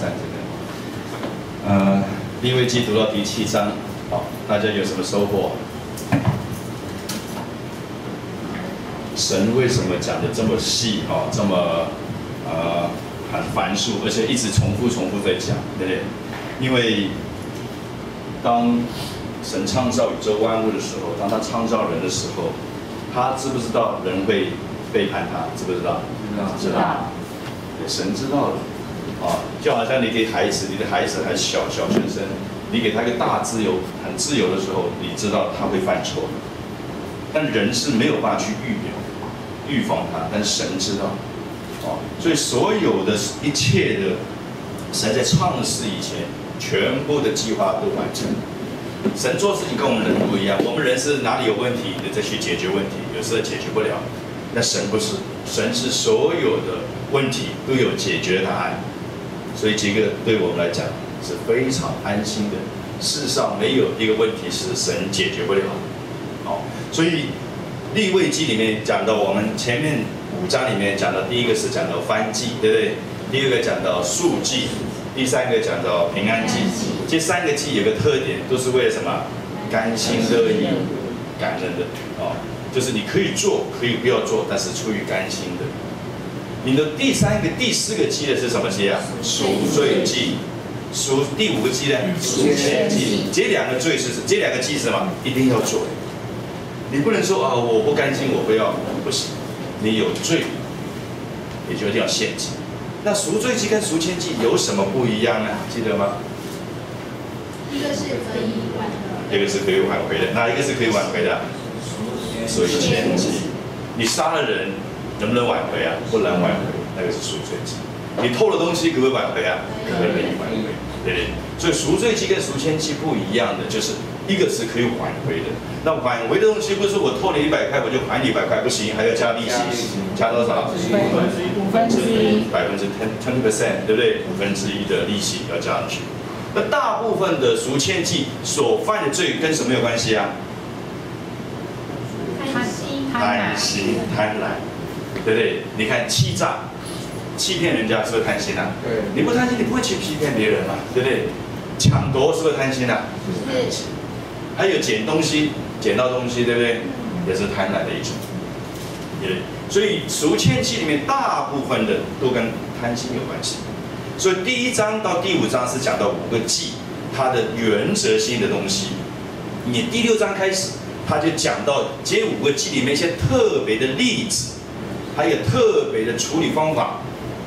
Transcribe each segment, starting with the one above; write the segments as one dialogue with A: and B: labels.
A: 善这个。利未记读到第7章，好，大家有什么收获？神为什么讲的这么细啊？这么很繁述，而且一直重复在讲，对不对？因为当神创造宇宙万物的时候，当他创造人的时候，他知不知道人会背叛他？知不知道？知道。对，神知道的。啊，就好像你给孩子，你的孩子还小学生，你给他一个大自由、很自由的时候，你知道他会犯错。但人是没有办法去预防他，但神知道。哦，所以所有的一切的神在创世以前，全部的计划都完成。神做事情跟我们人不一样，我们人是哪里有问题，你再去解决问题，有时候解决不了。但神不是，神是所有的问题都有解决答案。所以这个对我们来讲是非常安心的。世上没有一个问题是神解决不了的。好，所以利未记里面讲到，我们前面5章里面讲到，第一个是讲到燔祭，对不对？第二个讲到赎祭，第三个讲到平安祭。这3个祭有个特点，都是为了什么？甘心乐意、感恩的。哦，就是你可以做，可以不要做，但是出于甘心的。你的第3个、第4个祭的是什么祭啊？赎罪祭。第5个祭呢？赎愆祭。这2个祭是什么？一定要做。你不能说啊，我不甘心，我不要，不行。你有罪，你就一定要献祭。那赎罪祭跟赎愆祭有什么不一样呢？记得吗？
B: 一个是可以挽回，
A: 一个是可以挽回的。哪一个是可以挽回的？赎愆祭。你杀了人，能不能挽回啊？不能挽回，那个是赎罪祭。你偷了东西，可不可以挽回啊？可以挽回，对不对？所以赎罪祭跟赎愆祭不一样的，就是一个是可以挽回的。那挽回的东西不是我偷你100块，我就还你100块，不行，还要加利息，加多少？1/10%，对不对？1/5的利息要加上去。那大部分的赎愆祭所犯的罪跟什么有关系啊？贪心、贪婪，对不对？你看欺诈。欺骗人家是不是贪心啊？对，你不贪心，你不会去欺骗别人嘛，对不对？抢夺是不是贪心啊？是。还有捡东西，捡到东西，对不对？也是贪婪的一种。对。所以赎愆祭里面大部分的都跟贪心有关系。所以第1章到第5章是讲到5个祭，它的原则性的东西。你第6章开始，他就讲到这5个祭里面一些特别的例子，还有特别的处理方法。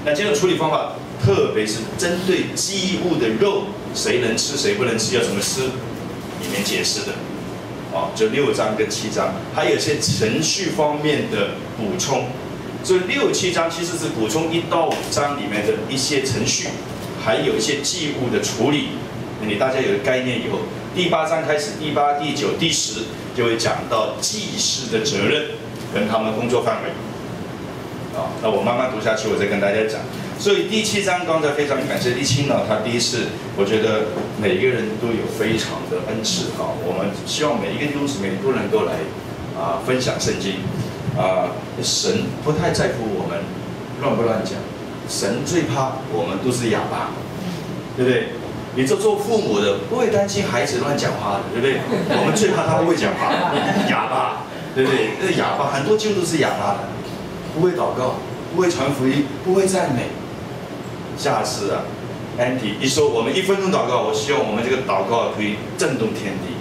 A: 那这种处理方法，特别是针对祭物的肉，谁能吃，谁不能吃，要怎么吃，里面解释的。哦，就6章跟7章，还有一些程序方面的补充。所以6、7章其实是补充1到5章里面的一些程序，还有一些祭物的处理。你大家有个概念以后，第8章开始，第8、第9、第10就会讲到祭司的责任跟他们的工作范围。那我慢慢读下去，我再跟大家讲。所以第7章刚才非常感谢立青呢，他第一次，我觉得每个人都有非常的恩赐啊。我们希望每一个弟兄姊妹都能够来分享圣经神不太在乎我们乱不乱讲，神最怕我们都是哑巴，对不对？你做父母的不会担心孩子乱讲话的，对不对？我们最怕他不会讲话，哑巴，对不对？这哑巴很多基督徒是哑巴的。不会祷告，不会传福音，不会赞美。下次啊 ，Andy 一说我们1分钟祷告，我希望我们这个祷告可以震动天地。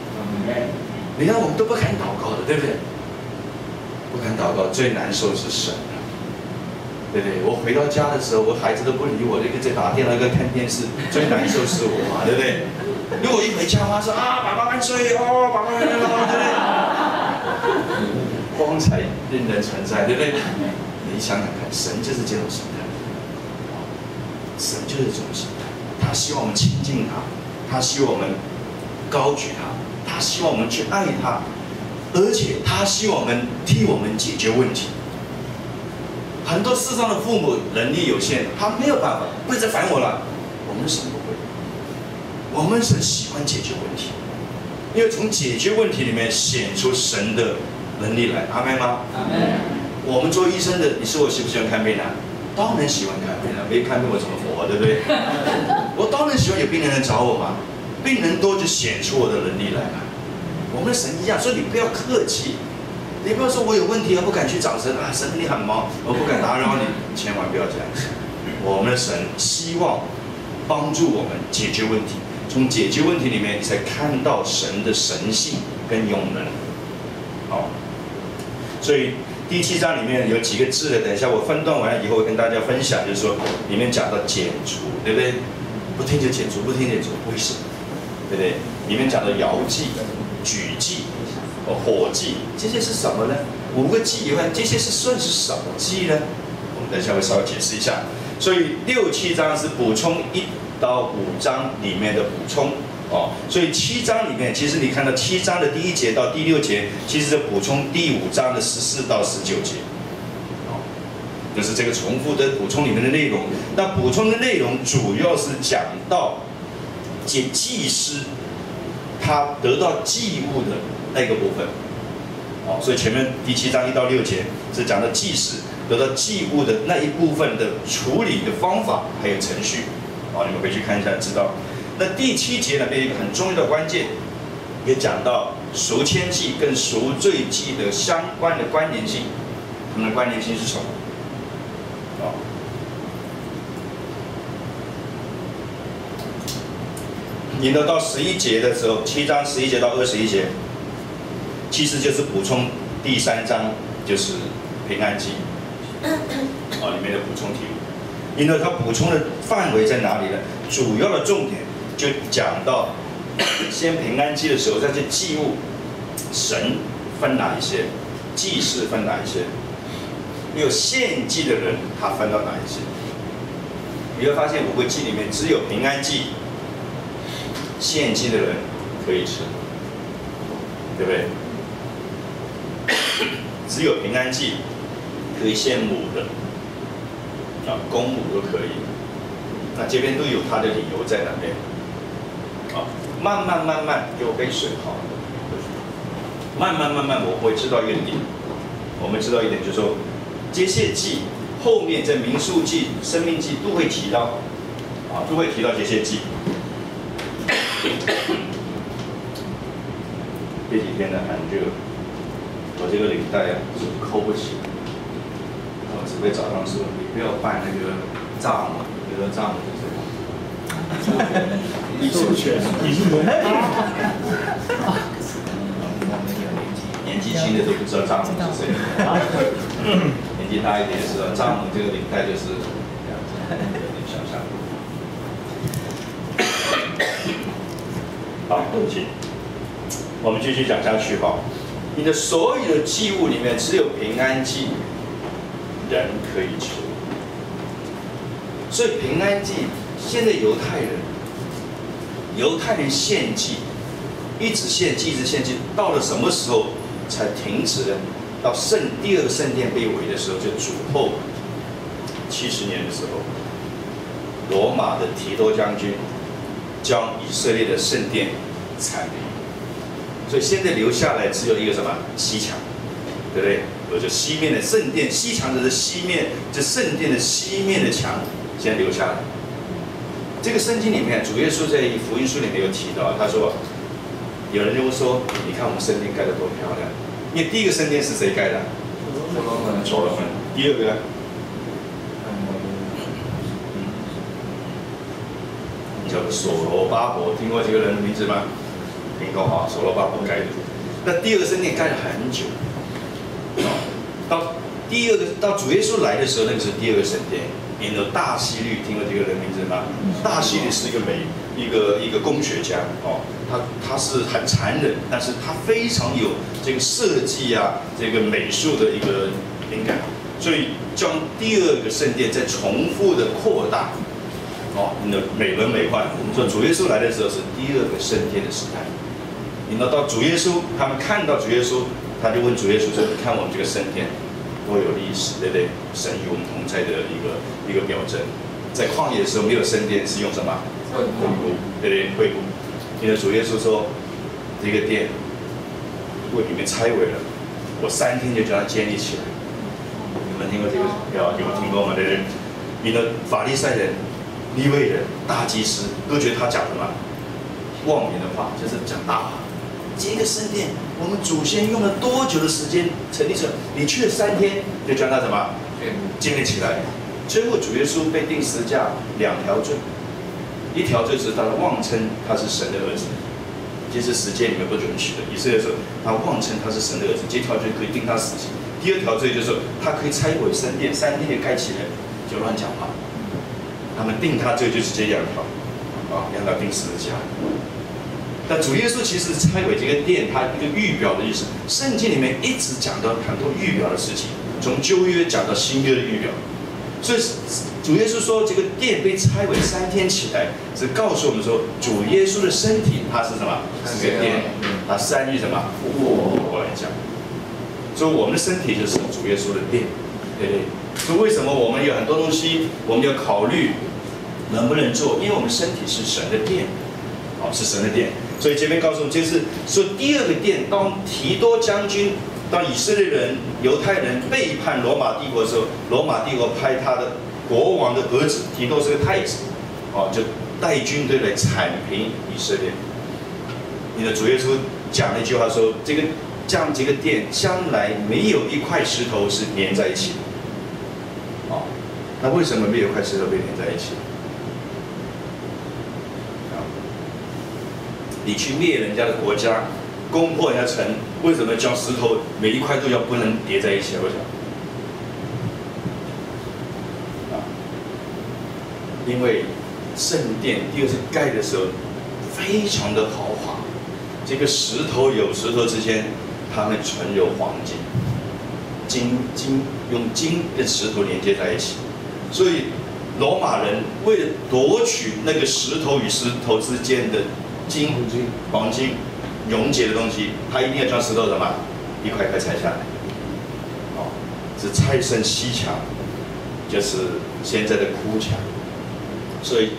A: 你看我们都不敢祷告的，对不对？不敢祷告，最难受是神啊，对不对？我回到家的时候，我孩子都不理我，一个在打电话，一个看电视，最难受是我嘛，对不对？如果一回家，妈说啊，爸爸万岁哦，爸爸万岁，对不对？光彩令人存在，对不对？你想想看，神就是这种形态，神就是这种形态。他希望我们亲近他，他希望我们高举他，他希望我们去爱他，而且他希望我们替我们解决问题。很多世上的父母能力有限，他没有办法，不要再烦我了。我们神不会，我们神喜欢解决问题，因为从解决问题里面显出神的能力来，阿们吗？阿们。我们做医生的，你说我喜不喜欢看病啊？当然喜欢看病了，没看病我怎么活，对不对？当然喜欢有病人来找我嘛，病人多就显出我的能力来嘛。我们的神一样，所以你不要客气，你不要说我有问题而不敢去找神啊，神你很忙，我不敢打扰你，千万不要这样子。我们的神希望帮助我们解决问题，从解决问题里面，你才看到神的神性跟永能。好，所以第7章里面有几个字的，等一下我分段完以后会跟大家分享，就是说里面讲到剪除，对不对？不听就剪除，不听就剪除，为什么？对不对？里面讲到摇祭、举祭、火祭，这些是什么呢？5个祭以外，这些是算是什么祭呢？我们等一下会稍微解释一下。所以6、7章是补充1到5章里面的补充哦。所以7章里面，其实你看到7章的第1节到第6节，其实是补充第5章的14到19节。就是这个重复的补充里面的内容。那补充的内容主要是讲到祭司他得到祭物的那个部分。哦，所以前面第7章1到6节是讲到祭司得到祭物的那一部分的处理的方法还有程序。哦，你们回去看一下知道。那第7节呢，有一个很重要的关键，也讲到赎愆祭跟赎罪祭的相关的关联性。它们的关联性是什么？引到11节的时候，7章11节到21节，其实就是补充第3章，就是平安祭，里面的补充题目。因为它补充的范围在哪里呢？主要的重点就讲到，先平安祭的时候，这些祭物，神分哪一些，祭司分哪一些，有献祭的人他分到哪一些？你会发现5个祭里面只有平安祭。献祭的人可以吃，对不对？只有平安祭可以献母的，公母都可以。那这边都有它的理由在那边。慢慢给我杯水好。慢慢我会知道一个点，我们知道一点就是说，这些祭后面在民数记、生命记都会提到，都会提到这些祭。这几天呢很热，我这个领带是扣不起，我只会早上说你不要办那个账嘛，比如说账就是艺术权，年纪轻的都不知道账目是谁，年纪大一点知道账目这个领带就是这样子，有点想象。好，请我们继续讲下去哈。你的所有的祭物里面，只有平安祭人可以吃。所以平安祭，现在犹太人献祭，一直献祭，到了什么时候才停止呢？到第2个圣殿被毁的时候，就主后70年的时候，罗马的提多将军将以色列的圣殿铲平，所以现在留下来只有一个什么西墙，对不对？有着西面的圣殿，西墙的西面，这圣殿的西面的墙，现在留下来。这个圣经里面，主耶稣在福音书里面有提到，他说，有人就会说，你看我们圣殿盖得多漂亮，因为第1个圣殿是谁盖的？所罗门。第2个呢？叫所罗巴伯，听过这个人的名字吗？听过哈，所罗巴伯盖的。那第2个圣殿盖了很久，到主耶稣来的时候，那个是第2个圣殿。引了大希律，听过这个人名字吗？大希律是一个工学家哦，他是很残忍，但是他非常有这个设计啊，这个美术的一个灵感，所以将第2个圣殿再重复的扩大。你的美轮美奂。我们说主耶稣来的时候是第2个圣殿的时代，到主耶稣，他们看到主耶稣，他就问主耶稣说：“你看我们这个圣殿多有历史，对不对？神与我们同在的一个表征。在旷野的时候没有圣殿，是用什么？会幕，对不对？会幕。主耶稣说，这个殿如果你们拆毁了，我3天就将它建立起来。你们听过这个？有听过吗？对不对？法利赛人利未人、大祭司都觉得他讲什么妄言的话，就是讲大话。这个圣殿，我们祖先用了多久的时间成立成？你去了3天，就将它什么建立起来。最后主耶稣被钉十字架，2条罪，一条罪是他妄称他是神的儿子，其实时间里面不准许的。以色列说他妄称他是神的儿子，这条罪可以定他死刑。第2条罪就是说他可以拆毁圣殿，3天盖起来，就乱讲话。他们定他罪就是这2条，让他钉十字架。但主耶稣其实拆毁这个殿，他一个预表的意思。圣经里面一直讲到很多预表的事情，从旧约讲到新约的预表。所以主耶稣说，这个殿被拆毁3天起来，是告诉我们说，主耶稣的身体他是什么？是个殿，他3日什么复活来讲。所以我们的身体就是主耶稣的殿，对不对？所以为什么我们有很多东西我们要考虑能不能做？因为我们身体是神的殿，是神的殿。所以这边告诉我们，就是说第2个殿，当提多将军，当以色列人、犹太人背叛罗马帝国的时候，罗马帝国派他的国王的儿子提多是个太子，就带军队来铲平以色列。你的主耶稣讲了一句话说，这样这个殿将来没有一块石头是连在一起的。那为什么没有一块石头被连在一起？你去灭人家的国家，攻破人家城，为什么将石头每一块都不能叠在一起？为什么？因为圣殿第2次盖的时候非常的豪华，这个石头有石头之间，它们存有黄金，用金跟石头连接在一起，所以罗马人为了夺取那个石头与石头之间的黄金溶解的东西，他一定要将石头什么一块块拆下来，是拆成西墙，就是现在的哭墙。所以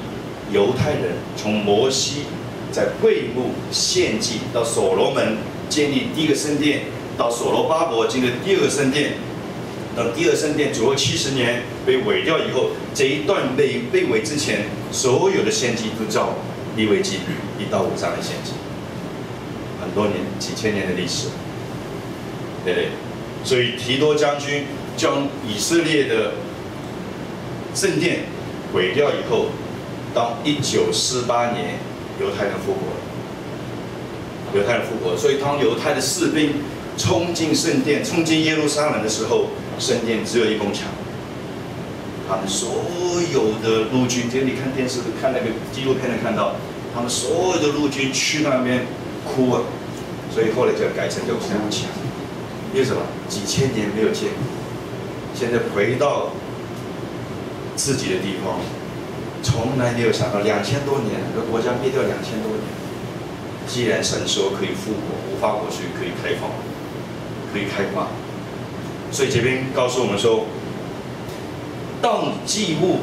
A: 犹太人从摩西在会幕献祭，到所罗门建立第1个圣殿，到所罗巴伯建立第2个圣殿，到第2圣殿左右70年被毁掉以后，这一段被毁之前，所有的献祭都照利未记1到5章的献祭，很多年、几千年的历史，对不对？所以提多将军将以色列的圣殿毁掉以后，到1948年，犹太人复活，所以当犹太的士兵冲进圣殿、冲进耶路撒冷的时候，圣殿只有1埲墙。他们所有的陆军，今天你看电视、看那个纪录片能看到，他们所有的陆军去那边哭啊，所以后来就改成叫哭墙。因为什么？几千年没有见，现在回到自己的地方，从来没有想到2000多年，这个国家灭掉2000多年。既然神说可以复活，无花果树可以开放，可以开花，所以这边告诉我们说，当祭物，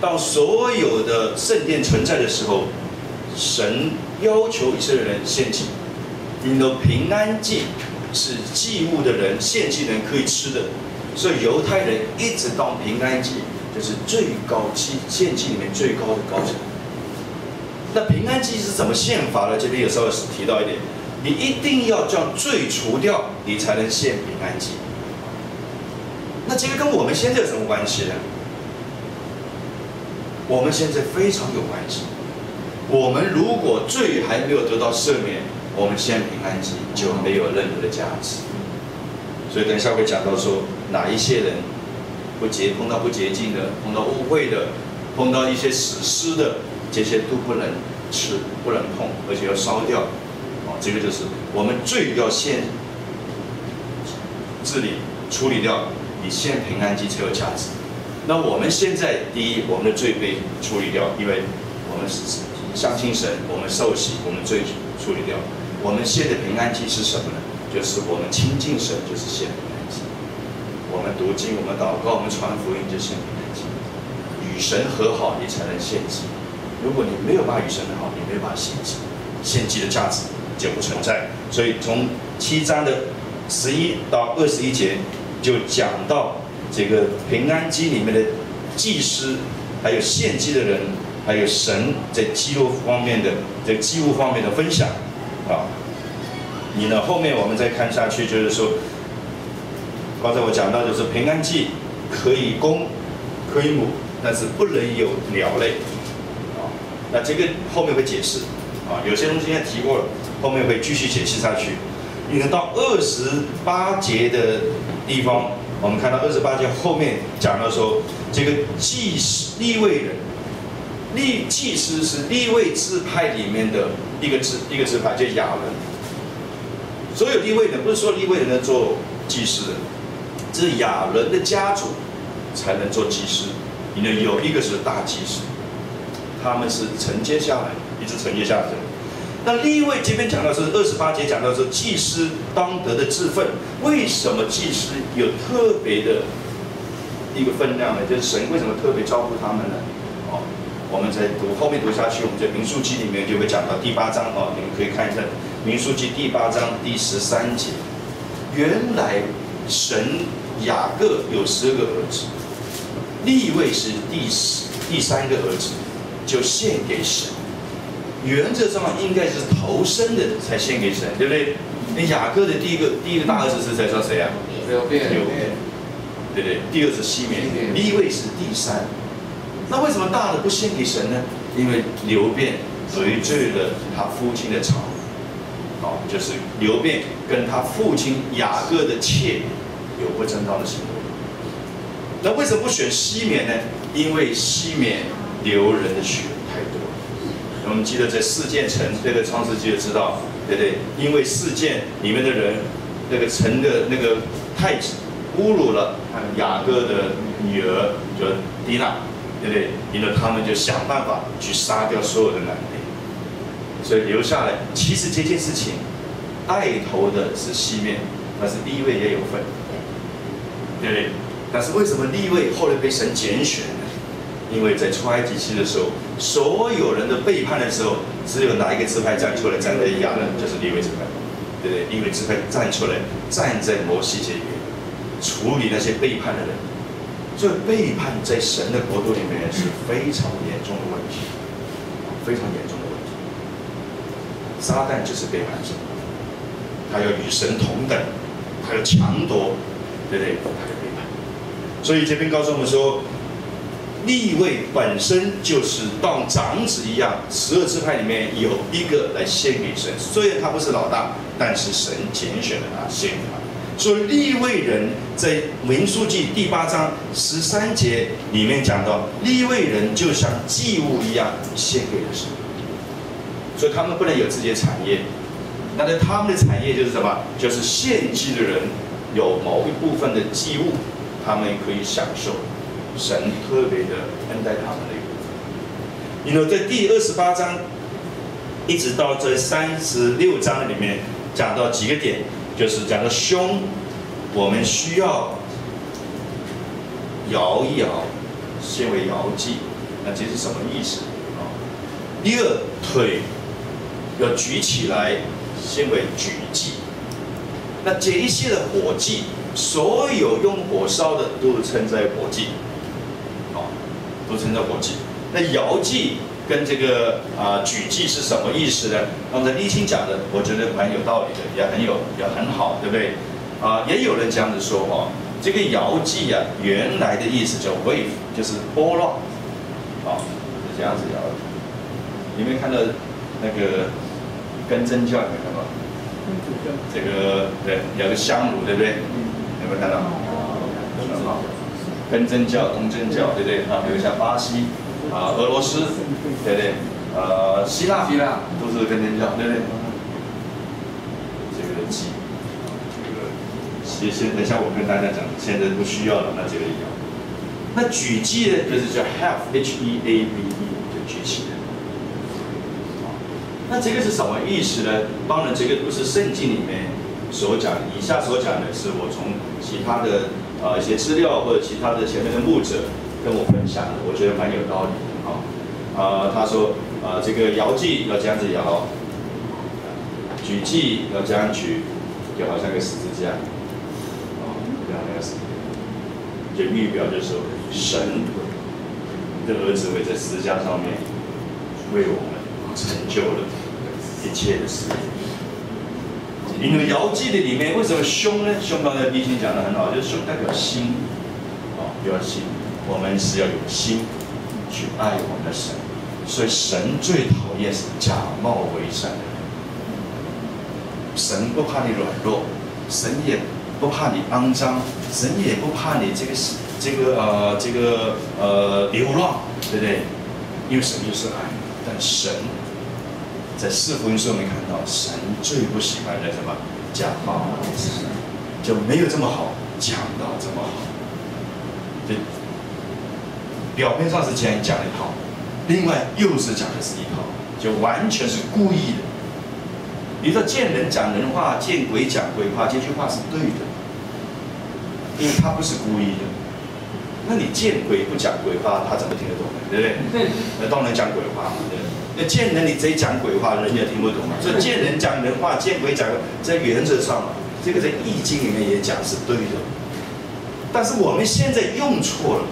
A: 当所有的圣殿存在的时候，神要求以色列人献祭，因为平安祭是祭物的人、献祭人可以吃的，所以犹太人一直到平安祭就是最高献祭里面最高的高层。那平安祭是怎么献法呢？这边有稍微提到一点，你一定要将罪除掉，你才能献平安祭。那这个跟我们现在有什么关系呢？我们现在非常有关系。我们如果罪还没有得到赦免，我们献平安祭就没有任何的价值。所以等一下会讲到说，哪一些人碰到不洁净的，碰到污秽的，碰到一些死尸的，这些都不能吃，不能碰，而且要烧掉。这个就是我们罪要先治理处理掉，你献平安祭才有价值。那我们现在第一，我们的罪被处理掉，因为我们相信神，我们受洗，我们罪处理掉。我们献的平安祭是什么呢？就是我们亲近神，就是献平安祭。我们读经，我们祷告，我们传福音，就献平安祭。与神和好，你才能献祭。如果你没有办法与神和好，你没有办法献祭，献祭的价值就不存在。所以从7章的11到21节就讲到这个平安祭里面的祭司，还有献祭的人，还有神在祭物方面的分享啊。你呢后面我们再看下去，就是说，刚才我讲到就是平安祭可以公可以母，但是不能有鸟类啊。那这个后面会解释啊，有些东西现在提过了，后面会继续解释下去。你能到28节的地方，我们看到28节后面讲到说，这个祭司利未人，祭司是利未支派里面的一个支派，叫亚伦。所有利未人不是说利未人能做祭司的，这是亚伦的家族才能做祭司。你呢有一个是大祭司，他们是承接下来，一直承接下来的。那利未这边讲到是28节讲到是祭司当得的职分，为什么祭司有特别的一个分量呢？就是神为什么特别照顾他们呢？哦，我们在后面读下去，我们在民数记里面就会讲到第8章哦，你们可以看一下民数记第8章第13节。原来神雅各有12个儿子，利未是第3个儿子，就献给神。原则上应该是头生的才献给神，对不对？那雅各的第一个大儿子是在说谁啊？
C: 流便，
A: 对不对？第二是西缅，利未是第3。那为什么大的不献给神呢？因为流便得罪了他父亲的巢，哦，就是流便跟他父亲雅各的妾有不正当的行为。那为什么不选西缅呢？因为西缅流人的血太多了。我们记得在事件城这个创世纪就知道，对不对？因为事件里面的人，那个城的那个太子侮辱了雅各的女儿，就迪娜，对不对？因为他们就想办法去杀掉所有的男的，所以留下来。其实这件事情带头的是西面，但是利未也有份，对不对？但是为什么利未后来被神拣选呢？因为在出埃及记的时候，所有人的背叛的时候，只有哪一个支派站出来，站在亚伦，就是利未支派，对不对？利未支派站出来，站在摩西这边，处理那些背叛的人。所以背叛在神的国度里面是非常严重的问题，非常严重的问题。撒旦就是背叛神，他要与神同等，他要强夺，对不对？他要背叛。所以这边告诉我们说，利未本身就是当长子一样，12支派里面有一个来献给神。虽然他不是老大，但是神拣选了他，献给他。所以利未人在民数记第8章13节里面讲到，利未人就像祭物一样献给了神。所以他们不能有自己的产业，那他们的产业就是什么？就是献祭的人有某一部分的祭物，他们可以享受神特别的恩待他们的一部分。因为在第28章一直到这36章里面讲到几个点，就是讲到胸，我们需要摇一摇，献为摇祭，那这是什么意思啊？第二，腿要举起来，献为举祭。那这一些的火祭，所有用火烧的都称在火祭，都称在火祭。那摇祭跟这个举祭是什么意思呢？刚才立青讲的，我觉得蛮有道理的，也很好，对不对？也有人这样子说哈，这个摇祭啊，原来的意思叫 wave， 就是波浪，是这样子摇的。有没有看到那个根针教？有没有看到？这个对，有个香炉，对不对？有没有看到？根针教、东正教，对不对？比如像巴西、俄罗斯，对不对？希腊都是根针教，对不对？这个祭，这个先等一下我跟大家讲，现在不需要了，那这个有。那举祭呢，就是叫 HEAVE， 就举起的。那这个是什么意思呢？当然，这个不是圣经里面所讲的，以下所讲的是我从其他的一些资料或者其他的前面的牧者跟我分享的，我觉得蛮有道理的他说这个摇祭要这样子摇，举祭要这样举，就好像个十字架，这样那个十字架，就预表就是说神的儿子会在十字架上面为我们成就了一切的事。因为摇祭的里面为什么胸呢？胸刚才弟兄讲的很好，就是胸代表心，表心，我们是要有心去爱我们的神，所以神最讨厌是假冒为善的人。神不怕你软弱，神也不怕你肮脏，神也不怕你流浪，对不对？因为神就是爱。但神在四福音书我们看到，神最不喜欢的什么？假冒为善，就没有这么好讲到这么好。就表面上是这样讲一套，另外又是讲的是一套，就完全是故意的。你说见人讲人话，见鬼讲鬼话，这句话是对的，因为他不是故意的。那你见鬼不讲鬼话，他怎么听得懂呢？对不对？那当然讲鬼话嘛，对不对？那见人你直接讲鬼话，人家听不懂嘛。所以见人讲人话，见鬼讲，在原则上嘛，这个在易经里面也讲是对的。但是我们现在用错了，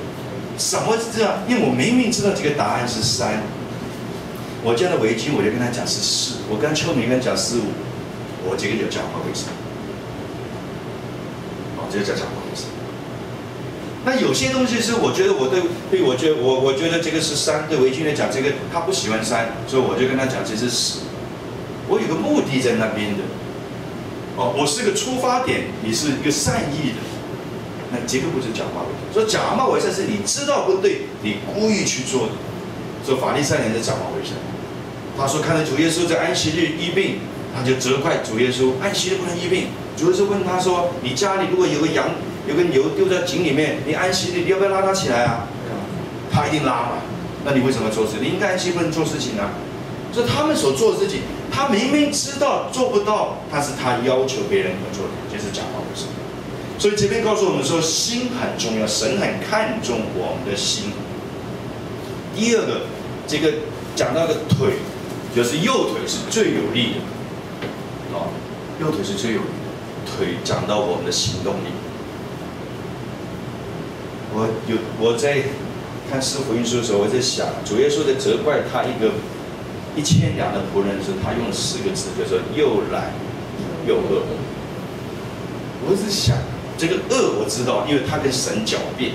A: 什么是这样？因为我明明知道这个答案是3，我见到围巾我就跟他讲是4，我跟秋明跟他讲45，我这个就假冒为善。这个叫假冒为善。那有些东西是我觉得我觉得这个是3，对维军来讲这个他不喜欢3，所以我就跟他讲这是10，我有个目的在那边的，我是个出发点，你是一个善意的，那这个不是假冒为善。所以假冒为善是你知道不对，你故意去做的。所以法利赛人是假冒为善，他说看到主耶稣在安息日医病，他就责怪主耶稣安息日不能医病。主耶稣问他说：“你家里如果有个羊，有个牛丢在井里面，你安息日你要不要拉它起来啊？”他一定拉嘛。那你为什么做事？你应该安息不能做事情啊。所以他们所做的事情，他明明知道做不到，但是他要求别人合作的，就是假冒为善。所以这边告诉我们说，心很重要，神很看重我们的心。第二个，这个讲到的腿，就是右腿是最有力的，右腿是最有力的。腿讲到我们的行动力。我在看四福音书的时候，我在想，主耶稣在责怪他一个1000两的仆人的时候，他用了4个字，就是又懒又恶。我是想，这个恶我知道，因为他跟神狡辩。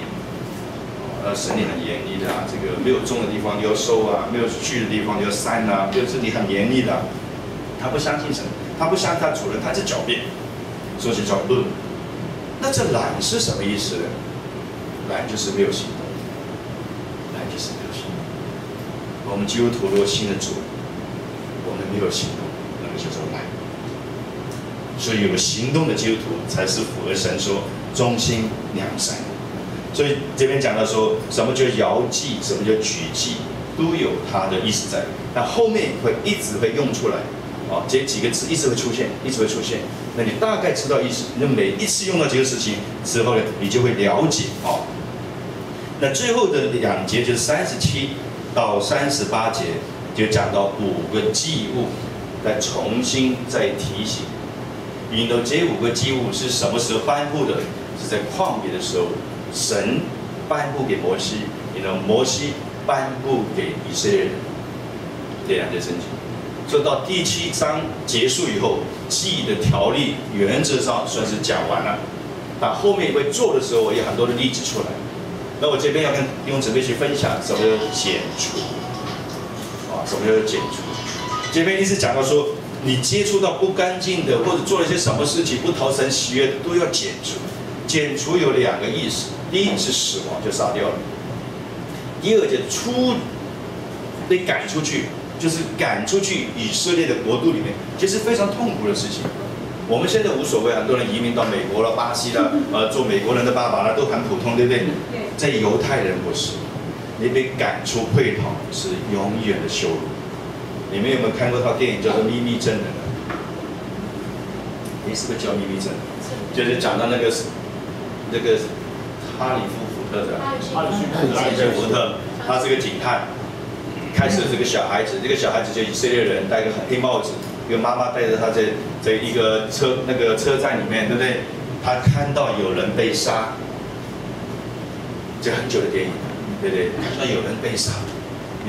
A: 神你很严厉的啊，这个没有种的地方你要收啊，没有去的地方你要删啊，就是你很严厉的。他不相信神，他不相信他主人，他是狡辩，所以就叫恶。那这懒是什么意思呢？懒就是没有行动，懒就是没有行动。我们基督徒如果信了主，我们没有行动，那个就叫懒。所以有个行动的基督徒才是符合神说忠心良善。所以这边讲到说，什么叫摇祭，什么叫举祭，都有它的意思在。那后面会一直会用出来，这几个字一直会出现，一直会出现。那你大概知道意思，那每一次用到这个事情之后呢，你就会了解那最后的2节就是37到38节，就讲到5个祭物，再重新再提醒。引导这5个祭物是什么时候颁布的？是在旷野的时候。神颁布给摩西，然后摩西颁布给以色列人，这2节圣经。所以到第7章结束以后，祭的条例原则上算是讲完了。但后面会做的时候，我有很多的例子出来。那我这边要跟弟兄姊妹去分享什么叫剪除，什么叫剪除？这边一直讲到说，你接触到不干净的，或者做了一些什么事情不讨神喜悦的，都要剪除。剪除有2个意思，第一是死亡，就杀掉了；第二就被赶出去，就是赶出去以色列的国度里面，这是非常痛苦的事情。我们现在无所谓，很多人移民到美国了、巴西了，做美国人的爸爸了，都很普通，对不对？在犹太人不是，你被赶出会堂是永远的羞辱。你们有没有看过套电影叫做《秘密证人》？你是不是叫《秘密证人》？就是讲到那个哈里福特的哈里福特，他是个警探，开始是个小孩子，这个小孩子就以色列人，戴个黑帽子，一个妈妈带着他在一个车站里面，对不对？他看到有人被杀，这很久的电影，对不对？看到有人被杀，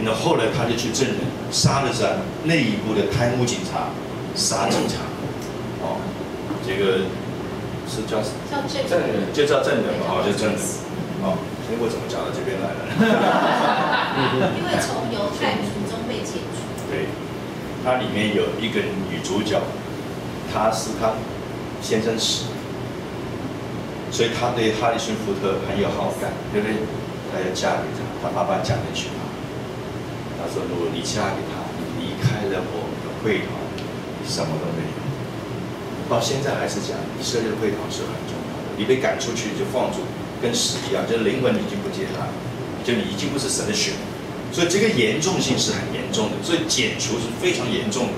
A: 然后后来他就去证人，杀了啥内部的贪污警察，杀警察，哦，这个是叫
B: 证人，
A: 就叫证人嘛，哦，就证人，哦，所以我怎么讲到这边来了？
B: 因为从犹太民中被解除。
A: 对，它里面有一个女主角，她是她先生死，所以她对哈里逊福特很有好感，对不对？她要嫁给他，她爸爸讲了一句话，他说：“如果你嫁给他，你离开了我们的会堂，你什么都没有。”到现在还是讲，以色列的会堂是很重要的。你被赶出去就放逐，跟死一样，就灵魂已经不接纳，就你已经不是神的选。所以这个严重性是很严重的，所以剪除是非常严重的。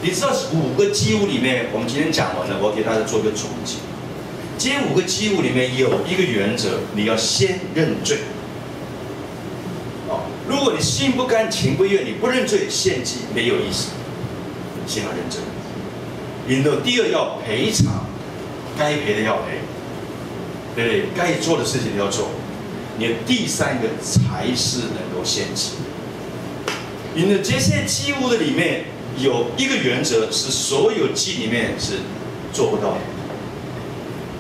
A: 你知道5个祭物里面，我们今天讲完了，我给大家做个总结。这5个祭物里面有一个原则，你要先认罪。哦，如果你心不甘情不愿，你不认罪，献祭没有意思。先要认罪。然后第二要赔偿，该赔的要赔，对不对？该做的事情要做。你的第3个才是能够献祭。你的这些祭物的里面有一个原则，是所有祭里面是做不到的，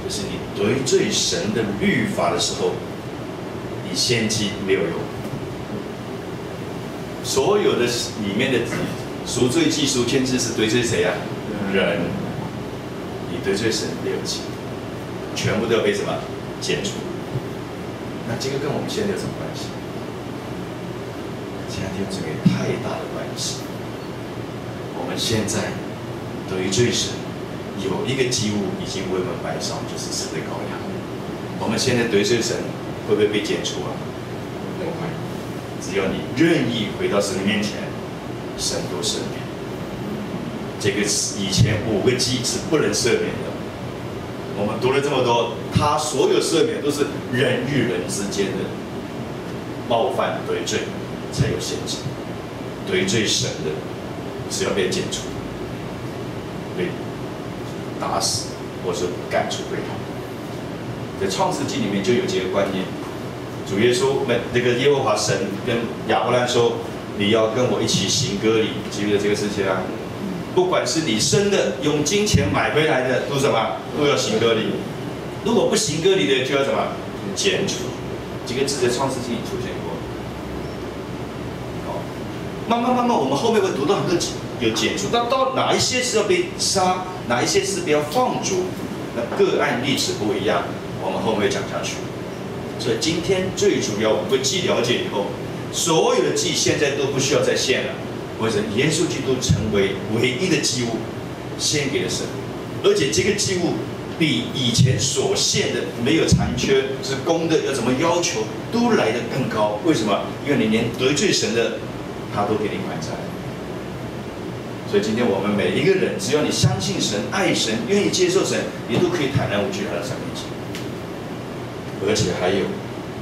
A: 就是你得罪神的律法的时候，你献祭没有用。所有的里面的赎罪祭、赎愆祭是得罪谁啊？人。你得罪神没有祭，全部都要被什么剪除？那这个跟我们现在有什么关系？亲爱的弟兄姊妹，太大的关系。我们现在得罪神，有一个祭物已经为我们摆上，就是神的羔羊。我们现在得罪神，会不会被剪除啊？不会。只要你愿意回到神的面前，神都赦免。这个以前5个祭是不能赦免的。我们读了这么多，他所有赦免都是人与人之间的冒犯得罪，才有限制。得罪神的是要被剪除，被打死，或者赶出会堂。在创世纪里面就有这个观念。主耶稣那个耶和华神跟亚伯兰说：“你要跟我一起行割礼。”记不记得这个事情啊？不管是你生的，用金钱买回来的，都什么都要行割礼。如果不行割礼的，就要什么剪除。这个字在创世纪里出现过。哦，慢慢，我们后面会读到很多有剪除，到哪一些是要被杀，哪一些是不要放逐，那个案例子不一样，我们后面会讲下去。所以今天最主要，我们祭了解以后，所有的祭现在都不需要再献了。为什么？耶稣基督成为唯一的祭物，献给了神，而且这个祭物比以前所献的没有残缺，是公的，要怎么要求都来得更高。为什么？因为你连得罪神的，他都给你还债。所以今天我们每一个人，只要你相信神、爱神、愿意接受神，你都可以坦然无惧来到神面前。而且还有，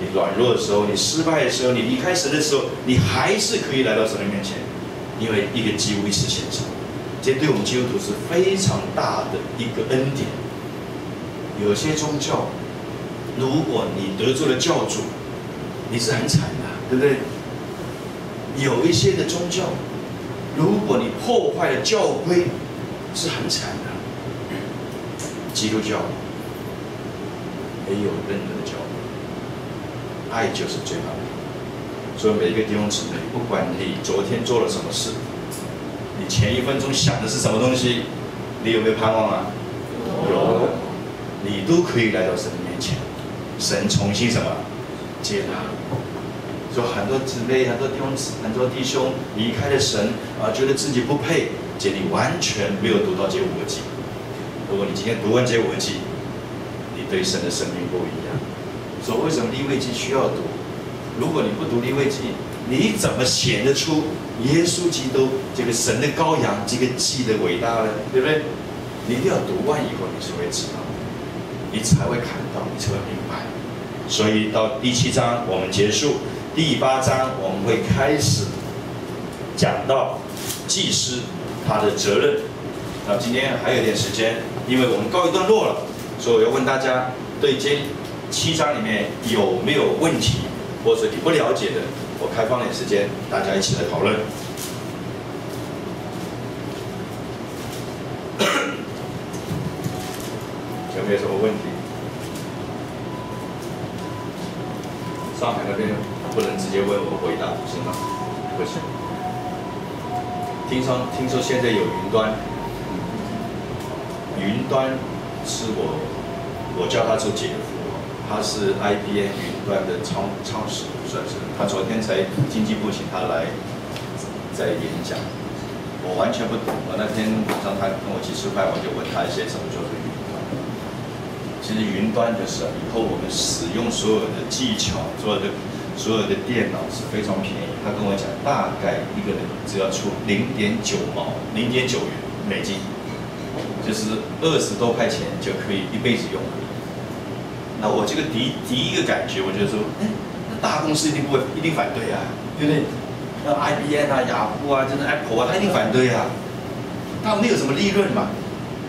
A: 你软弱的时候，你失败的时候，你离开神的时候，你还是可以来到神的面前。因为一个祭物一次献上，这对我们基督徒是非常大的一个恩典。有些宗教，如果你得罪了教主，你是很惨的，对不对？有一些的宗教，如果你破坏了教规，是很惨的。基督教没有任何的教规，爱就是最好的。所以每一个弟兄姊妹，不管你昨天做了什么事，你前1分钟想的是什么东西，你有没有盼望啊？有，你都可以来到神的面前，神重新什么接纳。所以很多姊妹、很多弟兄离开了神啊，觉得自己不配，这你完全没有读到这5个祭。如果你今天读完这5个祭，你对神的生命不一样。所以为什么利未记需要读？如果你不读利未记，你怎么显得出耶稣基督这个神的羔羊这个祭的伟大呢？对不对？你一定要读完以后，你才会知道，你才会看到，你才会明白。所以到第7章我们结束，第8章我们会开始讲到祭司他的责任。那今天还有点时间，因为我们告一段落了，所以我要问大家，对这7章里面有没有问题？或者你不了解的，我我开放点时间，大家一起来讨论。有没有什么问题？上海那边不能直接问我回答，行吗？不行。听说现在有云端，云端是我叫他做姐夫，他是 IBM 云端的超时，算是。他昨天才经济部请他来在演讲，我完全不懂。我那天晚上他跟我一起吃饭，我就问他一些什么叫做云端。其实云端就是以后我们使用所有的技巧，所有的电脑是非常便宜。他跟我讲，大概一个人只要出0.9元美金，就是20多块钱就可以一辈子用。那我这个第一个感觉，我就说，那大公司一定反对啊，对不对？那 IBM 啊、雅虎啊、真的 Apple 啊，他一定反对啊，他没有什么利润嘛，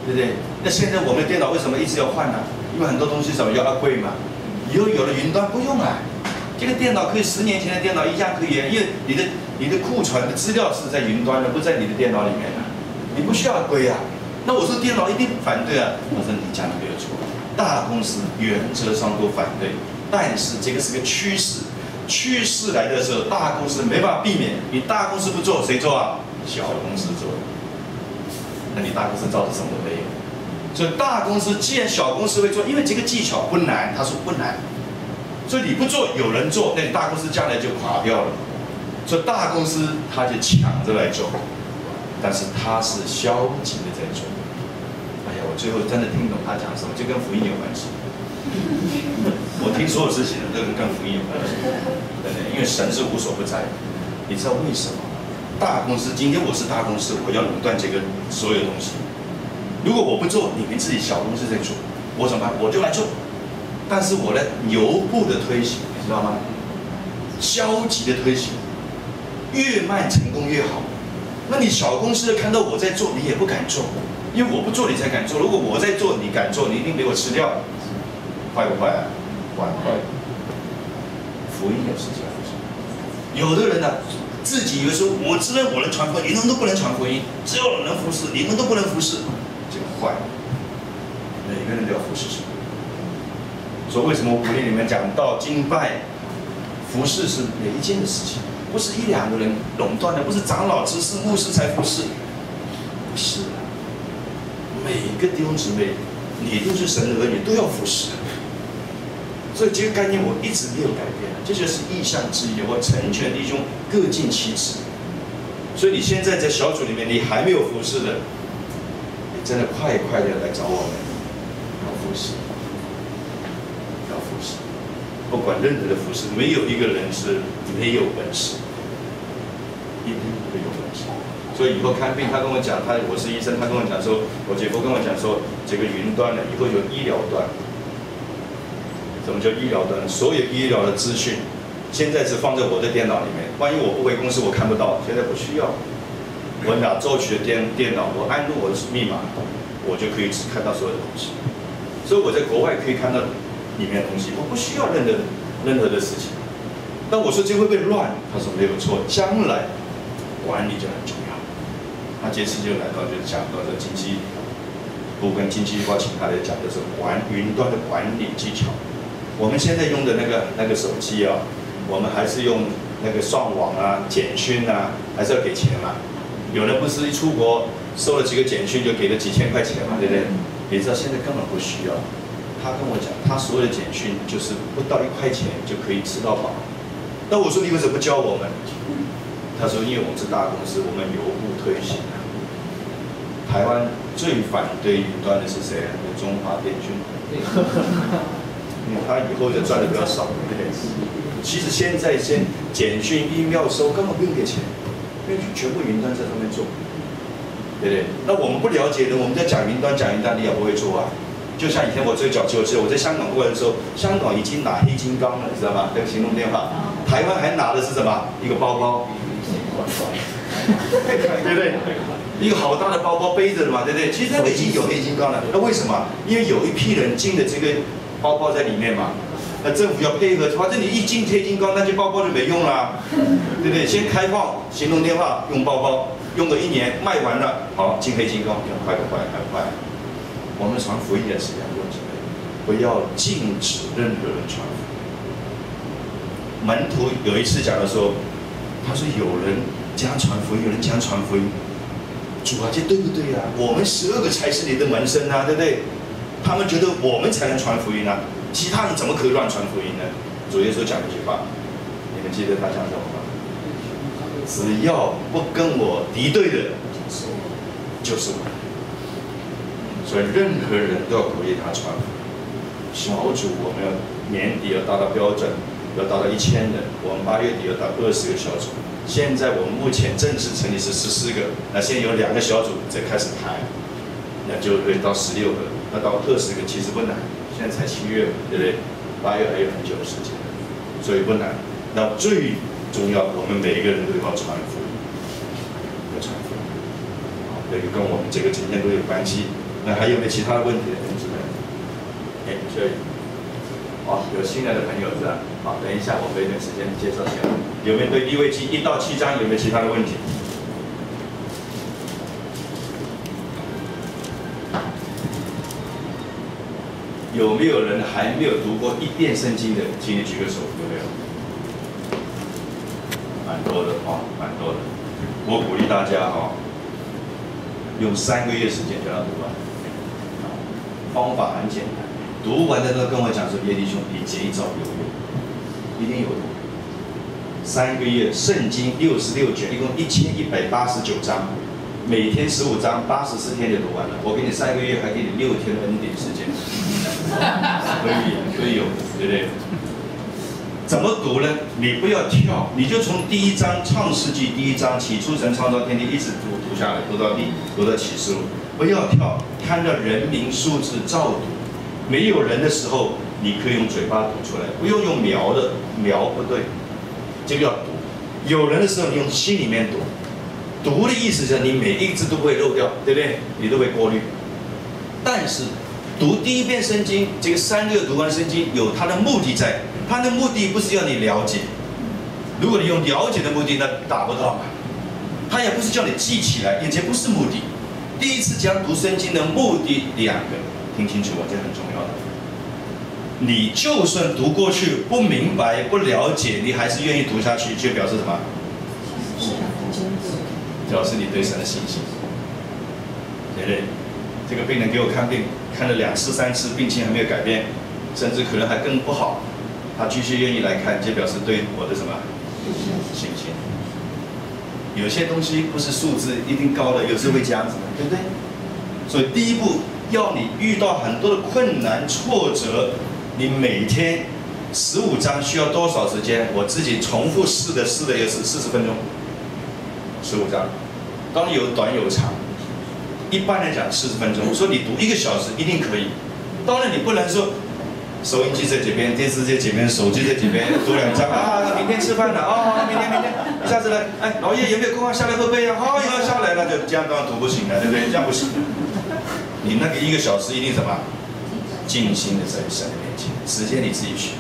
A: 对不对？那现在我们的电脑为什么一直要换呢？因为很多东西什么要贵嘛，以后有了云端不用啊。这个电脑可以10年前的电脑一样可以，因为你的库存的资料是在云端的，不在你的电脑里面的，你不需要归啊。那我说电脑一定反对啊，我说你讲的没有错，大公司原则上都反对，但是这个是个趋势，趋势来的时候，大公司没办法避免，你大公司不做，谁做啊？小公司做，那你大公司造成什么都没有。所以大公司既然小公司会做，因为这个技巧不难，他说不难。所以你不做，有人做，那你大公司将来就垮掉了。所以大公司他就抢着来做，但是他是消极的在做。哎呀，我最后真的听懂他讲什么，就跟福音有关系。我听所有事情都跟福音有关系，对不对？因为神是无所不在。你知道为什么？大公司今天我是大公司，我要垄断这个所有东西。如果我不做，你们自己小公司在做，我怎么办？我就来做。但是我呢，由步的推行，你知道吗？消极的推行，越慢成功越好。那你小公司看到我在做，你也不敢做，因为我不做你才敢做。如果我在做，你敢做，你一定被我吃掉。坏不坏啊？坏。福音也是这样子。有的人呢，自己以为说，我知道我能传福音，你们都不能传福音，只有我能服侍，你们都不能服侍，这个坏。每个人都要服侍神。所以为什么我鼓励你们讲到敬拜、服侍是每一件的事情，不是1、2个人垄断的，不是长老、执事、牧师才服侍，不是的。每一个弟兄姊妹，你都是神的儿女，都要服侍。所以这个概念我一直没有改变，这就是意向之一。我成全弟兄各尽其职。所以你现在在小组里面，你还没有服侍的，你真的快的来找我们，要服侍。不管任何的服侍，没有一个人是没有本事，一定会有本事。所以以后看病，他跟我讲，我是医生，他跟我讲说，我姐夫跟我讲说，这个云端呢，以后有医疗端。什么叫医疗端？所有医疗的资讯，现在是放在我的电脑里面。万一我不回公司，我看不到。现在不需要，我拿奏曲的电脑，我按入我的密码，我就可以看到所有的东西。所以我在国外可以看到里面的东西，我不需要任何的事情。但我说这会不会乱？他说没有错，将来管理就很重要。他这次就来到就讲到这经济部跟经济部请他来讲的是云端的管理技巧。我们现在用的那个手机啊，我们还是用那个上网啊、简讯啊，还是要给钱嘛。有人不是一出国收了几个简讯就给了几千块钱嘛，对不对？你知道现在根本不需要。他跟我讲，他所有的简讯就是不到1块钱就可以吃到饱。那我说你为什么不教我们？他说因为我们是大公司，我们由步推行。台湾最反对云端的是谁？中华电讯。他以后就赚的比较少，对不对？其实现在简讯、email 收根本不用给钱，因为全部云端在上面做，对不对？那我们不了解的，我们在讲云端，你也不会做啊。就像以前我最早我在香港过来的时候，香港已经拿黑金刚了，你知道吗？那个行动电话，台湾还拿的是什么？一个包包，对不对？一个好大的包包背着的嘛，对不对？其实它已经有黑金刚了，那为什么？因为有一批人进的这个包包在里面嘛，那政府要配合，反正你一进贴金刚，那些包包就没用啦，对不对？先开放行动电话，用包包，用个1年，卖完了，好进黑金刚，快，很快。我们传福音也是一样，弟兄姊妹，不要禁止任何人传福音。门徒有一次讲的说，他说有人这样传福音，有人这样传福音，主啊，这对不对啊？我们12个才是你的门生啊，对不对？他们觉得我们才能传福音啊，其他人怎么可以乱传福音呢？主耶稣讲一句话，你们记得他讲什么吗？只要不跟我敌对的，就是我。所以任何人都要鼓励他传福音。小组我们要年底要达到标准，要达到1000人，我们8月底要到20个小组。现在我们目前正式成立是14个，那现在有2个小组在开始排，那就会到16个。那到20个其实不难，现在才7月，对不对？8月还有很久的时间，所以不难。那最重要，我们每一个人都要传福音，要传福音。好，这个跟我们这个今天都有关系。那还有没有其他的问题？同志们？所以，有新来的朋友是吧？好，等一下我们有点时间介绍一下。有没有对利未记1到7章有没有其他的问题？有没有人还没有读过1遍圣经的？请你举个手，有没有？蛮多的蛮多的。我鼓励大家用3个月时间就要读完。方法很简单，读完的都跟我讲说，耶弟兄，你这一招有用，一定有用。3个月，圣经66卷，一共1189章。每天15章，84天就读完了。我给你3个月，还给你6天的恩典时间，可以有，对不对？怎么读呢？你不要跳，你就从第1章创世纪第1章起初神创造天地，一直读下来，读到启示录。不要跳，看到人名数字照读。没有人的时候，你可以用嘴巴读出来，不用用描的，描不对，这个要读。有人的时候，你用心里面读。读的意思是你每一个字都不会漏掉，对不对？你都会过滤。但是读第1遍圣经，这个3个月读完圣经有它的目的在，它的目的不是要你了解。如果你用了解的目的，那达不到嘛。它也不是叫你记起来，也不是目的。第一次讲读圣经的目的2个，听清楚啊，这很重要的。你就算读过去不明白、不了解，你还是愿意读下去，就表示什么？表示你对神的信心，对不对？这个病人给我看病，看了2次、3次，病情还没有改变，甚至可能还更不好，他继续愿意来看，就表示对我的什么信心。有些东西不是数字一定高的，有时会这样子的，对不对？所以第一步，要你遇到很多的困难、挫折，你每天15章需要多少时间？我自己重复试的也是40分钟。15章，当然有短有长，一般来讲40分钟。说你读1个小时一定可以，当然你不能说收音机在这边，电视在这边，手机在这边，读2章啊，明天吃饭了啊，明天，下次来，哎，老爷有没有空啊？下来喝杯啊？好，有下来了，就这样当然读不行了，对不对？这样不行。你那个1个小时一定什么？静心的在神的面前，时间你自己选。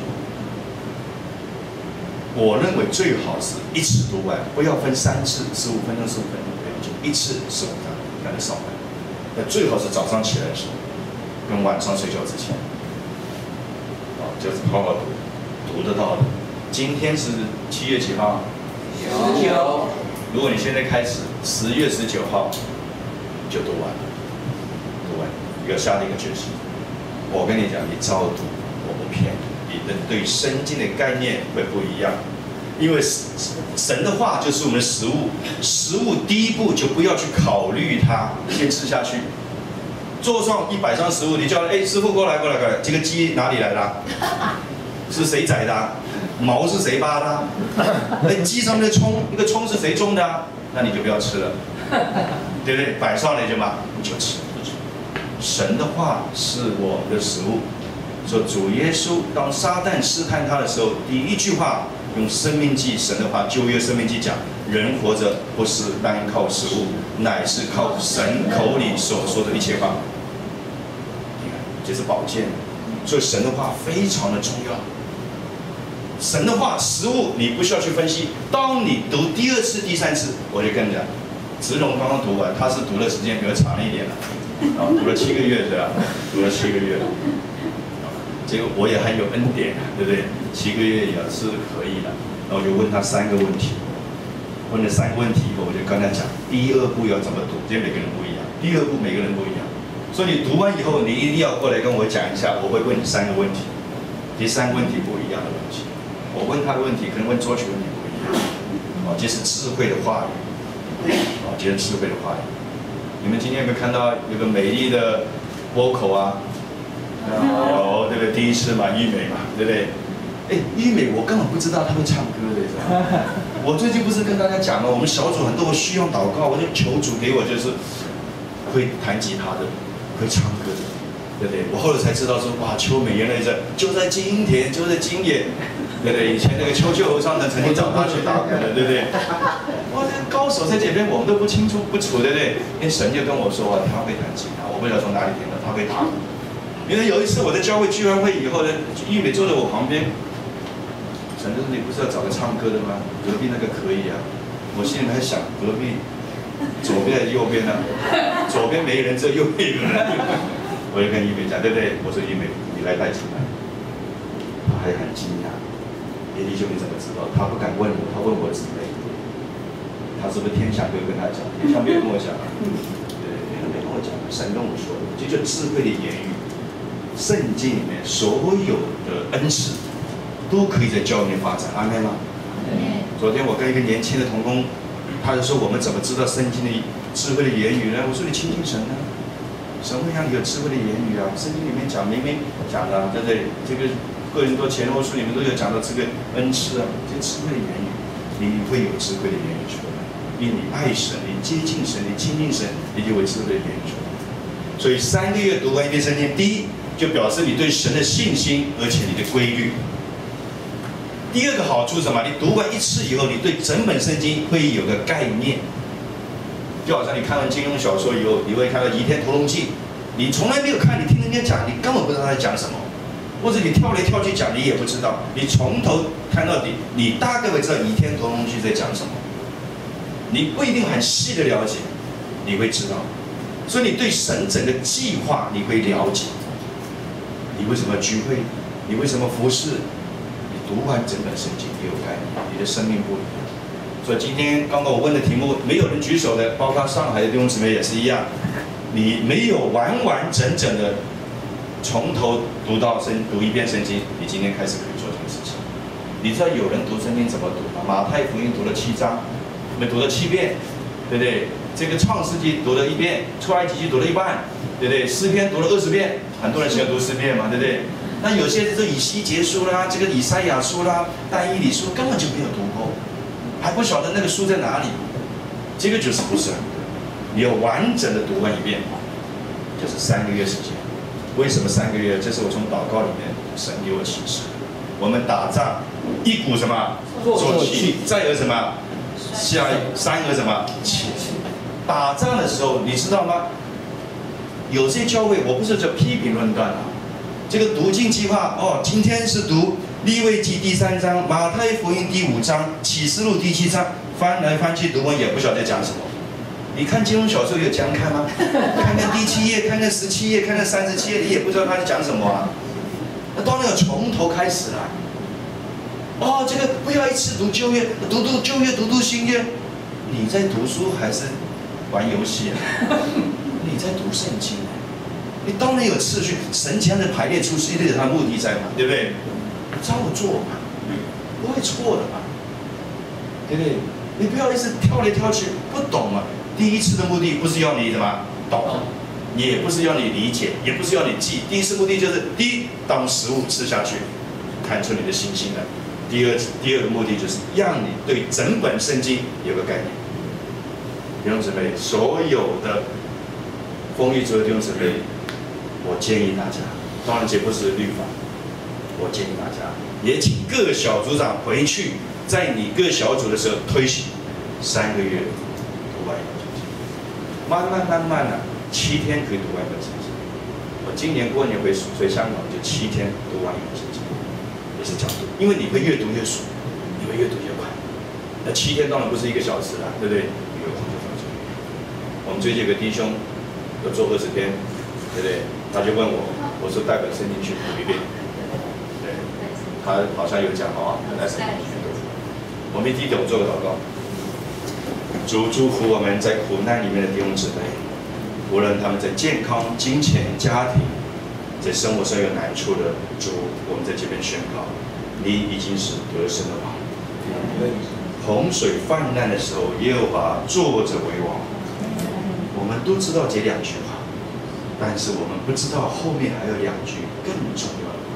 A: 我认为最好是一次读完，不要分3次，15分钟，就一次15章，那就上完。那最好是早上起来的时候，跟晚上睡觉之前，就是好好读得到的。今天是7月几号？19。如果你现在开始，10月19号就读完了，要下定一个决心。我跟你讲，你照读，我不骗你。你的对圣经的概念会不一样，因为神的话就是我们的食物，食物第一步就不要去考虑它，先吃下去。桌上100张食物，你叫师傅过来，这个鸡哪里来的？是谁宰的？毛是谁扒的？鸡上面的葱，那个葱是谁种的？那你就不要吃了，对不对？摆上来就嘛，你就吃。神的话是我们的食物。说主耶稣当撒旦试探他的时候，第1句话用生命记神的话，旧约生命记讲，人活着不是单靠食物，乃是靠神口里所说的一切话。你看，这是宝剑，所以神的话非常的重要。神的话实物你不需要去分析。当你读第2次、第3次，我就跟你讲，子龙刚刚读完，他是读的时间比我长一点了，读了7个月是吧？读了7个月，这个我也很有恩典，对不对？7个月也是可以的。然后我就问他3个问题，问了3个问题以后，我就跟他讲，第2步要怎么读，这每个人不一样，第2步每个人不一样。所以你读完以后，你一定要过来跟我讲一下，我会问你3个问题，第3个问题不一样的问题。我问他的问题，可能问周曲问题不一样。这是智慧的话语。这是智慧的话语。你们今天有没有看到有个美丽的vocal啊？对不对？第1次嘛，玉美嘛，对不对？玉美，我根本不知道她会唱歌的，知道吗？我最近不是跟大家讲了，我们小组很多需要祷告，我就求主给我就是会弹吉他的，会唱歌的，对不对？我后来才知道说，哇，秋美原来就在今天，就在今夜。对不对？以前那个秋秋和尚呢，曾经找他去打鼓的，对不对？哇，这高手在这边，我们都不清楚不楚，对不对？因为神就跟我说啊，他会弹吉他，我不知道从哪里听的，他会打鼓。因为有一次我在教会聚完会以后呢，玉美坐在我旁边，神就说你不是要找个唱歌的吗？隔壁那个可以啊。我心里还想，隔壁左边还是右边呢？左边没人，只有右边有人。我就跟玉美讲，对不对？我说玉美，你来带出来。他还很惊讶。弟兄，你怎么知道？他不敢问我，他问我姊妹。他是不是天下没有跟他讲？天下没有跟我讲啊？对，天下没跟我讲，神跟我说的，这就智慧的言语。圣经里面所有的恩赐都可以在教里面发展，阿门吗？昨天我跟一个年轻的同工，他就说我们怎么知道圣经的智慧的言语呢？我说你亲近神呢，神会让你有智慧的言语啊。圣经里面讲明明讲的，对不对？这个。个人多前后书里面都有讲到这个恩赐啊，这智慧的言语，你会有智慧的言语出来，因为你爱神，你接近神，你亲近神，你就会智慧的言语出来。所以3个月读完一遍圣经，第一就表示你对神的信心，而且你的规律。第2个好处是什么？你读完1次以后，你对整本圣经会有个概念。就好像你看完金庸小说以后，你会看到《倚天屠龙记》，你从来没有看，你听人家讲，你根本不知道他在讲什么。或者你跳来跳去讲，你也不知道。你从头看到底，你大概会知道《倚天屠龙记》在讲什么。你不一定很细的了解，你会知道。所以你对神整个计划你会了解。你为什么聚会？你为什么服侍？你读完整本圣经，你有概念，你的生命不一样。所以今天刚刚我问的题目，没有人举手的，包括上海的弟兄姊妹也是一样。你没有完完整整的。从头读一遍圣经，你今天开始可以做这个事情。你知道有人读圣经怎么读吗？马太福音读了7章，我们读了7遍，对不对？这个创世纪读了1遍，出埃及记读了1半，对不对？诗篇读了20遍，很多人喜欢读诗篇嘛，对不对？那有些这以西结书啦，这个以赛亚书啦，但以理书根本就没有读过，还不晓得那个书在哪里。这个就是不是很对，你要完整的读完1遍，就是3个月时间。为什么3个月？这是我从祷告里面神给我启示。我们打仗，一股什么做气，再有什么3个什么气。打仗的时候，你知道吗？有些教会，我不是叫批评论断啊。这个读经计划今天是读利未记第3章，马太福音第5章，启示录第7章，翻来翻去读完也不晓得讲什么。你看金庸小说有这样看吗？看看第7页，看看17页，看看37页，你也不知道他在讲什么啊。那当然要从头开始了。这个不要一次读旧约，读旧约，读新约。你在读书还是玩游戏啊？你在读圣经啊。你当然有次序，神这样的排列出是一定有他的目的在嘛，对不对？照做嘛，不会错的嘛，对不对？你不要一直跳来跳去，不懂嘛。第1次的目的不是要你怎么懂，也不是要你理解，也不是要你记。第1次目的就是第一，当食物吃下去，看出你的信心来；第二个目的就是让你对整本圣经有个概念。弟兄姊妹，所有的丰裕组的弟兄姊妹，我建议大家，当然这不是律法，我建议大家也请各个小组长回去，在你各小组的时候推行3个月读完一本圣经，慢慢的7天可以读完一本圣经。我今年过年回香港就7天读完一本圣经，是角度，因为你会越读越熟，你会越读越快。那7天当然不是1个小时啦，对不对？1个空就放松。我们最近有个弟兄有做20天，对不对？他就问我，我说带本圣经去读一遍，对，他好像有讲哦，带圣经去读。我们第一点，我做个祷告。主祝福我们在苦难里面的弟兄姊妹，无论他们在健康、金钱、家庭，在生活上有难处的，主，我们在这边宣告，你已经是得胜的王。洪水泛滥的时候，耶和华坐着为王。我们都知道这2句话，但是我们不知道后面还有2句更重要的话，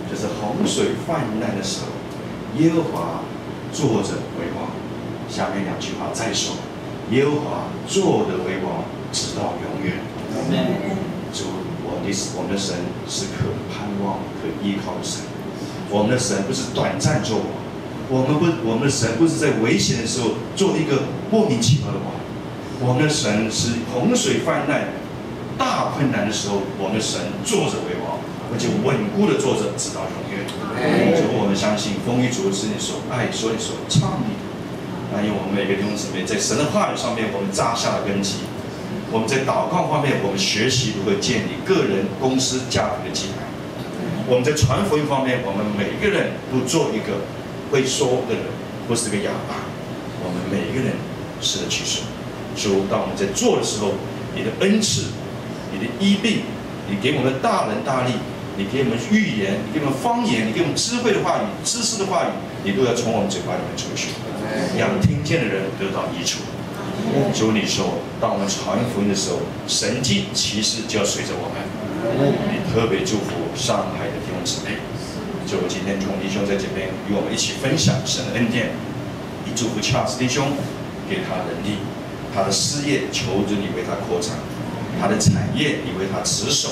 A: 就是洪水泛滥的时候，耶和华坐着为王。下面2句话再说，耶和华坐着为王，直到永远。主，我们的神是可盼望、可依靠的神。我们的神不是短暂做王，我们的神不是在危险的时候做一个莫名其妙的王。我们的神是洪水泛滥、大困难的时候，我们的神坐着为王，而且稳固的坐着，直到永远。主，我们相信丰裕主是你所爱、所倡议的。那因为我们每个弟兄姊妹在神的话语上面，我们扎下了根基；我们在祷告方面，我们学习如何建立个人、公司、家庭的祭坛；我们在传福音方面，我们每个人都做一个会说的人，不是个哑巴。我们每一个人是的去说。主，当我们在做的时候，你的恩赐、你的医病，你给我们大能大力，你给我们预言，你给我们方言，你给我们智慧的话语、知识的话语，你都要从我们嘴巴里面出去，让听见的人得到益处。主，你说，当我们传福音的时候，神迹奇事就要随着我们。你特别祝福上海的弟兄姊妹，就今天同弟兄在这边与我们一起分享神的恩典。你祝福恰斯弟兄，给他能力，他的事业求着你为他扩张，他的产业你为他持守。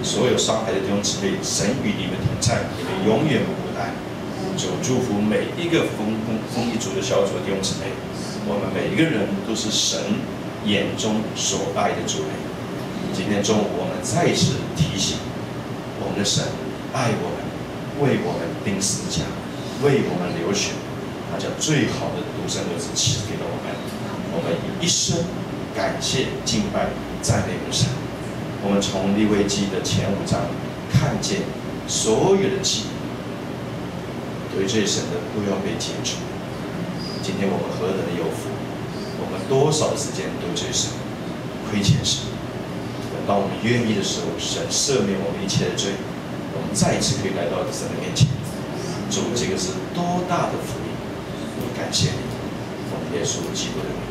A: 所有上海的弟兄姊妹，神与你们同在，你们永远不孤单。主祝福每一个丰益族的小组的弟兄姊妹，我们每一个人都是神眼中所爱的族类。今天中午，我们再次提醒我们的神爱我们，为我们钉十字架，为我们流血，他将最好的独生儿子赐给了我们。我们以一生感谢、敬拜、赞美我们神。我们从利未记的前5章看见所有的祭得罪神的都要被解除。今天我们何等的有福！我们多少的时间得罪神、亏欠神？当我们愿意的时候，神赦免我们一切的罪，我们再一次可以来到神的面前。主，这个是多大的福音！我感谢你，奉耶稣基督的名。